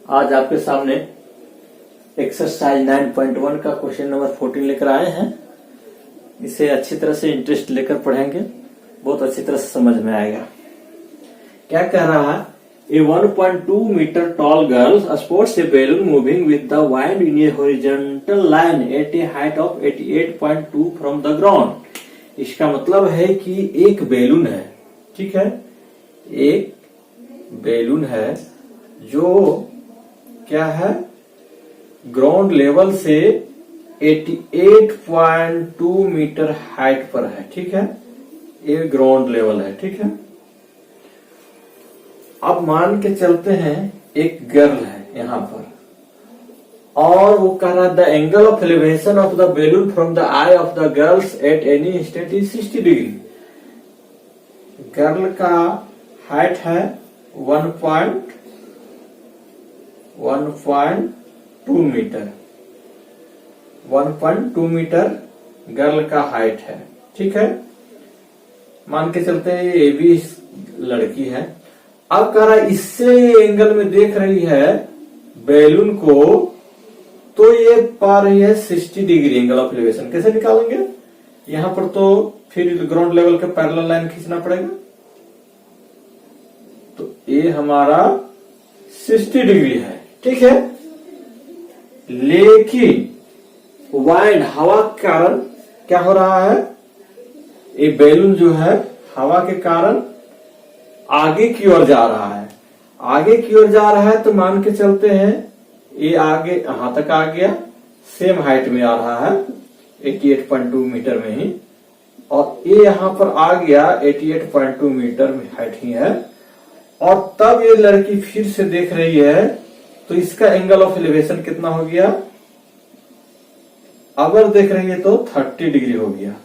आज आपके सामने एक्सरसाइज 9.1 का क्वेश्चन नंबर 14 लेकर आए हैं। इसे अच्छी तरह से इंटरेस्ट लेकर पढ़ेंगे, बहुत अच्छी तरह से समझ में आएगा। क्या कह रहा है? A 1.2 meter tall girl sports a balloon moving with the wind in a horizontal line at a height of 88.2 from the ground। इसका मतलब है कि एक बैलून है, ठीक है, एक बैलून है जो क्या है, ग्राउंड लेवल से 88.2 मीटर हाइट पर है, ठीक है, ये ग्राउंड लेवल है, ठीक है। अब मान के चलते हैं एक गर्ल है यहां पर, और वो कह रहा है the angle of elevation of the balloon from the I of the girls at any instant is 60 degree. Girl का हाइट है 1.2 मीटर, 1.2 मीटर गर्ल का हाइट है, ठीक है। मान के चलते हैं ये भी लड़की है। अब कह रहा है इससे एंगल में देख रही है बैलून को, तो ये पा रही है 60 डिग्री एंगल ऑफ एलिवेशन। कैसे निकालेंगे? यहां पर तो फिर ग्राउंड लेवल के पैरेलल लाइन खींचना पड़ेगा, तो ये हमारा 60 डिग्री है, ठीक है। लेकिन वाइंड हवा के कारण क्या हो रहा है, ये बैलून जो है हवा के कारण आगे की ओर जा रहा है, आगे की ओर जा रहा है, तो मान के चलते हैं ये आगे यहां तक आ गया, सेम हाइट में आ रहा है 88.2 मीटर में ही, और ये यहां पर आ गया 88.2 मीटर में हाइट ही है। और तब ये लड़की फिर से देख रही है, तो इसका एंगल ऑफ एलिवेशन कितना हो गया? अगर देख रही है तो 30 डिग्री हो गया।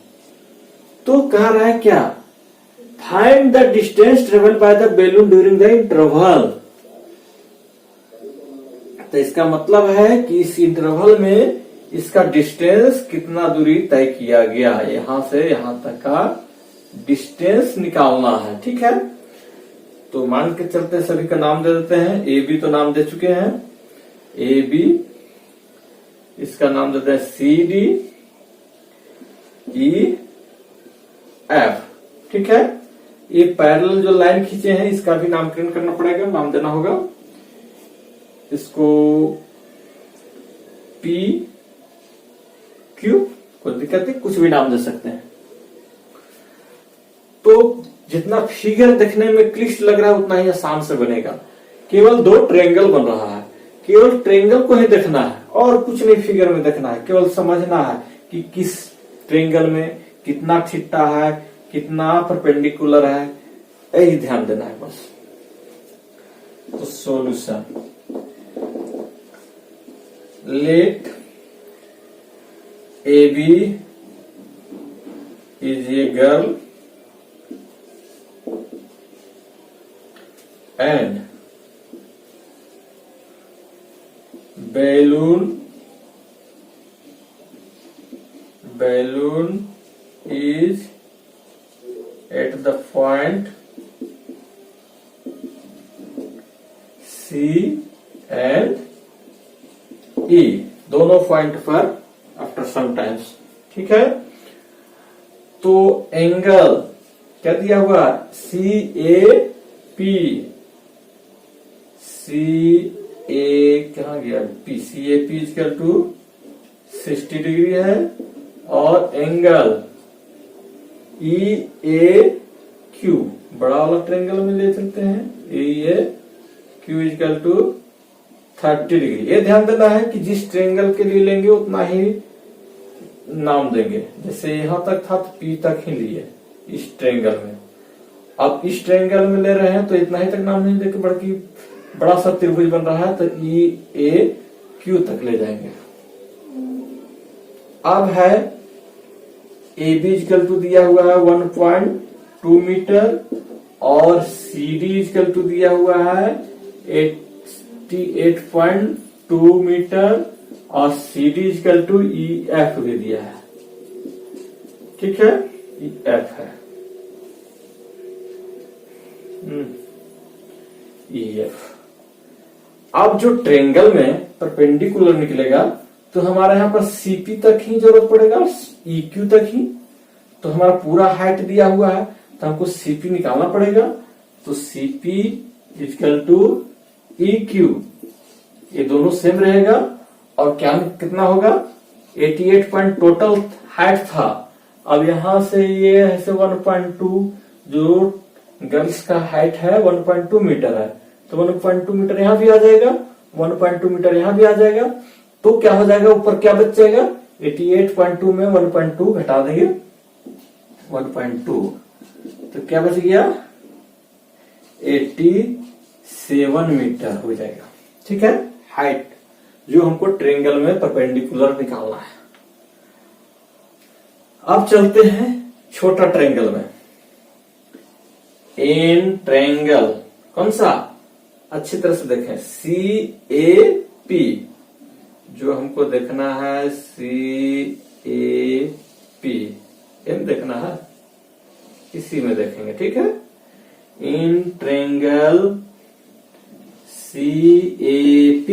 तो कह रहा है क्या, find the distance travel by the balloon during the interval. तो इसका मतलब है कि इस इंटरवल में इसका डिस्टेंस कितना दूरी तय किया गया, यहां से यहां तक का डिस्टेंस निकालना है, ठीक है। तो मान के चलते सभी का नाम दे देते हैं। ए बी तो नाम दे चुके हैं, ए बी, इसका नाम देते हैं सी डी ई एफ, ठीक है। ये पैरेलल जो लाइन खींचे हैं इसका भी नामकरण करना पड़ेगा, नाम देना होगा इसको पी क्यू, कोई दिक्कत नहीं, कुछ भी नाम दे सकते हैं। तो जितना फिगर देखने में क्लिष्ट लग रहा है उतना ही आसान से बनेगा। केवल दो ट्रायंगल बन रहा है, केवल ट्रायंगल को ही देखना है और कुछ नहीं फिगर में देखना है, केवल समझना है कि किस ट्रायंगल में कितना थीटा है, कितना परपेंडिकुलर है, यही ध्यान देना है बस। तो solution, let A B is a girl and balloon is at the point C and E, दोनों पॉइंट पर आफ्टर सम टाइम्स, ठीक है। तो एंगल क्या दिया हुआ, सी ए पी, सी ए कहा गया, P, C A P equal to 60 degree है, और एंगल ई ए क्यू, बड़ा वाला ट्रायंगल में ले चलते हैं, ई ए क्यू इक्वल टू 30 डिग्री। ये ध्यान देना है कि जिस ट्रायंगल के लिए लेंगे उतना ही नाम देंगे। जैसे यहां तक था तो पी तक ही लिए इस ट्रायंगल में, अब इस ट्रायंगल में ले रहे हैं तो इतना ही तक नाम नहीं देके बड़ा सा त्रिभुज बन रहा है तो ई ए क्यू तक ले जाएंगे। अब है ए बी इक्वल टू दिया हुआ है 1.2 मीटर, और सी डी इक्वल टू दिया हुआ है 88.2 मीटर, और C D equal to E F भी दिया है, ठीक है, ई एफ है ई एफ। अब जो ट्रेंगल में परपेंडिकुलर निकलेगा तो हमारे यहाँ पर सीपी तक ही जरूरत पड़ेगा, EQ तक ही। तो हमारा पूरा हाइट दिया हुआ है तो हमको सीपी निकालना पड़ेगा। तो सीपी इक्वल टू EQ, ये दोनों सेम रहेगा। और क्या कितना होगा, 88 पॉइंट टोटल हाइट था। अब यहां से ये ऐसे 1.2 जो गर्ल्स का हाइट है 1.2 मीटर है, तो 1.2 मीटर यहां भी आ जाएगा, 1.2 मीटर यहां भी आ जाएगा। तो क्या हो जाएगा, ऊपर क्या बच जाएगा, 88.2 में 1.2 घटा देंगे 1.2, तो क्या बच गया 87 मीटर हो जाएगा। ठीक है, हाइट जो हमको ट्रेंगल में परपेंडिकुलर निकालना है। अब चलते हैं छोटा ट्रेंगल में। इन ट्रेंगल कौन सा, अच्छी तरह से देखें, CAP जो हमको देखना है, CAP इन देखना है, इसी में देखेंगे। ठीक है, इन ट्रेंगल CAP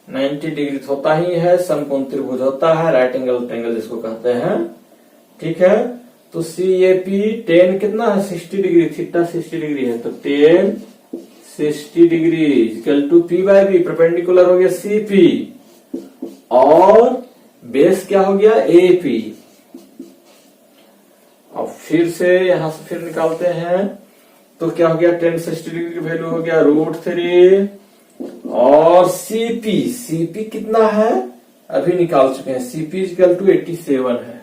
90 डिग्री होता ही है, समकोण त्रिभुज होता है, राइट एंगल ट्रेंगल जिसको कहते हैं। ठीक है, तो CAP 10 कितना है, 60 डिग्री, थीटा 60 डिग्री है, तो 10 60 degree equal to P/B, perpendicular हो गया CP और बेस क्या हो गया AP। अब फिर से यहां से फिर निकालते हैं तो क्या हो गया, 10 60 डिग्री की वैल्यू हो गया √3 और CP कितना है अभी निकाल चुके हैं, CP इक्वल टू 87 है।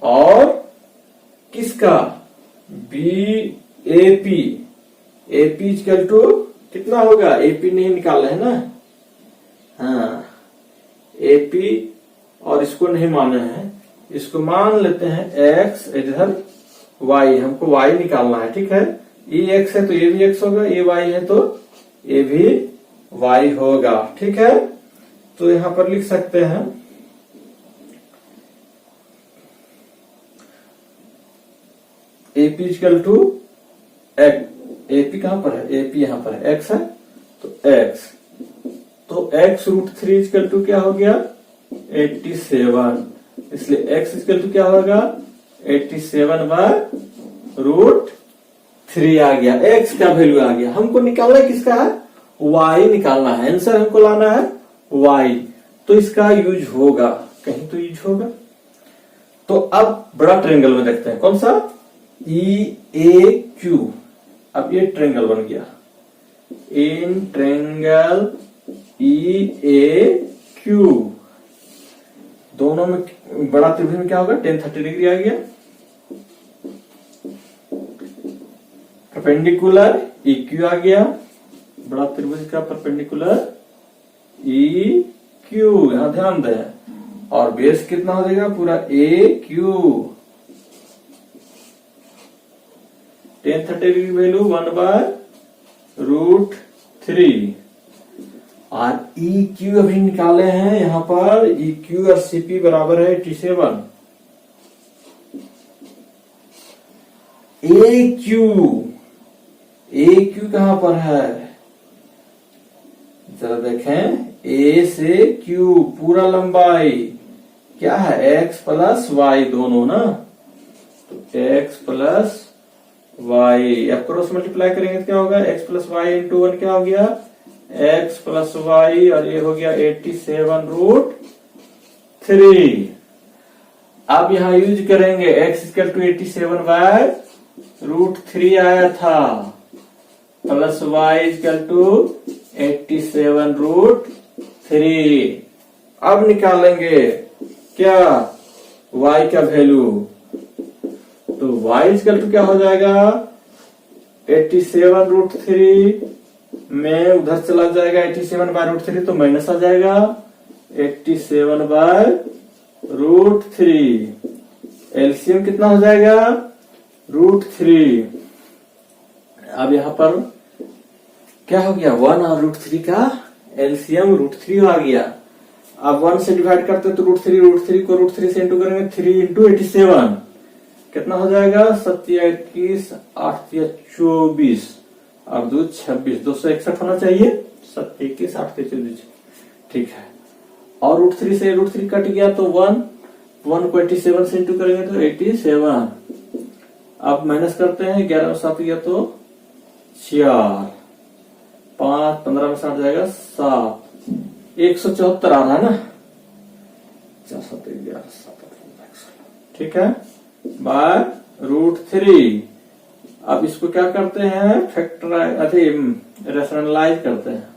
और किसका, BAP इक्वल टू कितना होगा, AP नहीं निकाला है ना, हाँ AP, और इसको नहीं माने हैं, इसको मान लेते हैं X, इधर Y, हमको Y निकालना है। ठीक है, ये X है तो ये भी X होगा, ये Y है तो ये भी Y होगा। ठीक है, तो यहां पर लिख सकते हैं AP इक्वल टू AP कहां पर है, AP यहां पर है, X है तो X, तो X √3 इक्वल टू क्या हो गया 87, इसलिए X इक्वल टू क्या होगा 87/√3 आ गया, X का वैल्यू आ गया। हमको निकालना है किसका है, Y निकालना है, आंसर हमको लाना है Y, तो इसका यूज होगा, कहीं तो यूज होगा। तो अब बड़ा ट्रायंगल में देखते हैं, कौन सा, EAQ। अब ये ट्रायंगल बन गया, इन ट्रायंगल EAQ, दोनों में बड़ा त्रिभुज में क्या होगा, 10 30 डिग्री आ गया, परपेंडिकुलर EQ आ गया, बड़ा त्रिभुज का परपेंडिकुलर EQ, यहां ध्यान दें, और बेस कितना हो जाएगा पूरा AQ, 10 30 डिग्री वैल्यू 1/√3, और EQ अभी निकाले हैं यहां पर, EQ और CP बराबर है 87। AQ कहां पर है, जरा देखें, A से Q पूरा लंबाई क्या है, X प्लस Y दोनों ना, तो X प्लस Y, अब क्रॉस मल्टीप्लाई करेंगे तो क्या होगा, X प्लस Y इंटू 1 क्या हो गया, X प्लस Y, और ये हो गया 87√3। अब यहां यूज करेंगे X इक्वल टू 87/√3 आया था, प्लस Y इक्वल टू 87√3। अब निकालेंगे क्या, Y का वैल्यू, तो Y इक्वल टू क्या हो जाएगा 87√3 में उधर चला जाएगा 87/√3 तो माइनस आ जाएगा 87/√3, एलसीएम कितना हो जाएगा √3। अब यहां पर क्या हो गया, 1 और √3 का एलसीएम √3 आ गया। अब 1 से डिवाइड करते तो √3 को √3 से इंटू करेंगे, 3 इंटू 87 कितना हो जाएगा, 7 21 8 24, और 2 26, 261 होना चाहिए। 7 21 8 23, ठीक है। और √3 से √3 कट गया तो 1 को 87 से इंटू करेंगे तो 87। अब माइनस करते हैं, 11 में 7 गया तो 4, 5 15 में 7 जाएगा 7, 174 आ रहा है ना, 4 7 11 7, ठीक है, बाय √3। अब इसको क्या करते हैं, फैक्टराइज रेशनलाइज करते हैं।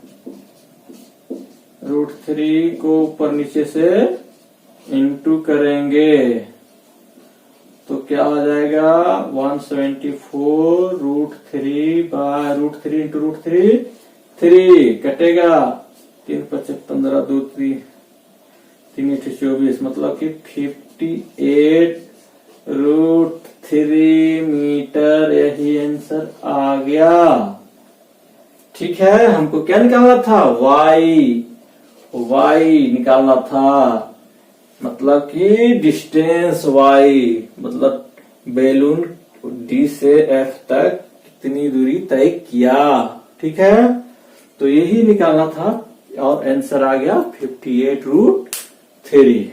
√3 को ऊपर नीचे से इंटू करेंगे तो क्या हो जाएगा, 174 √3 बाय √3 इंटू √3, 3 कटेगा, 3 5 15 2 3 3 8 24, मतलब कि 58 √3 मीटर, यही आंसर आ गया। ठीक है, हमको क्या निकालना था, y निकालना था, मतलब कि डिस्टेंस y, मतलब बैलून D से F तक कितनी दूरी तय किया। ठीक है, तो यही निकालना था और आंसर आ गया 58 √3।